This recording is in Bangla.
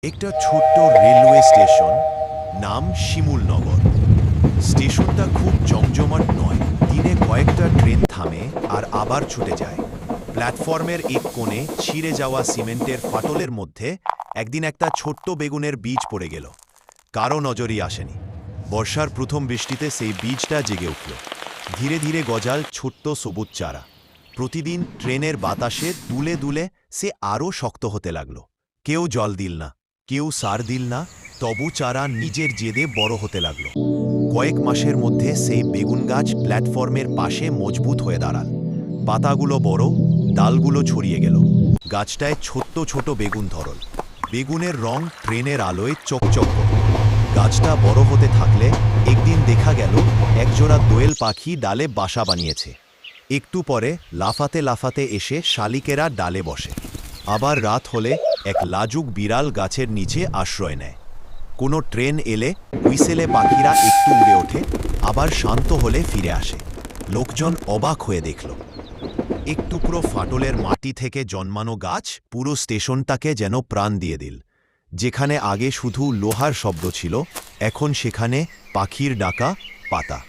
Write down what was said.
একটা ছোট্ট রেলওয়ে স্টেশন, নাম শিমুলনগর। স্টেশনটা খুব জমজমাট নয়, দিনে কয়েকটা ট্রেন থামে আর আবার ছুটে যায়। প্ল্যাটফর্মের এক কোণে ছিঁড়ে যাওয়া সিমেন্টের ফাটলের মধ্যে একদিন একটা ছোট্ট বেগুনের বীজ পড়ে গেল। কারো নজরই আসেনি। বর্ষার প্রথম বৃষ্টিতে সেই বীজটা জেগে উঠল। ধীরে ধীরে গজাল ছোট্ট সবুজ চারা। প্রতিদিন ট্রেনের বাতাসে দুলে দুলে সে আরও শক্ত হতে লাগল। কেউ জল দিল না, কেউ সার দিল না, তবু চারা নিজের জেদে বড় হতে লাগল। কয়েক মাসের মধ্যে সেই বেগুন গাছ প্ল্যাটফর্মের পাশে মজবুত হয়ে দাঁড়াল। পাতাগুলো বড়, ডালগুলো ছড়িয়ে গেল। গাছটায় ছোট্ট ছোট বেগুন ধরল। বেগুনের রং ট্রেনের আলোয় চকচক করল। গাছটা বড় হতে থাকলে একদিন দেখা গেল একজোড়া দোয়েল পাখি ডালে বাসা বানিয়েছে। একটু পরে লাফাতে লাফাতে এসে শালিকেরা ডালে বসে। আবার রাত হলে এক লাজুক বিড়াল গাছের নিচে আশ্রয় নেয়। কোনো ট্রেন এলে হুইসেলে পাখিরা একটু উড়ে ওঠে, আবার শান্ত হলে ফিরে আসে। লোকজন অবাক হয়ে দেখল, এক টুকরো ফাটলের মাটি থেকে জন্মানো গাছ পুরো স্টেশনটাকে যেন প্রাণ দিয়ে দিল। যেখানে আগে শুধু লোহার শব্দ ছিল, এখন সেখানে পাখির ডাকা, পাতা।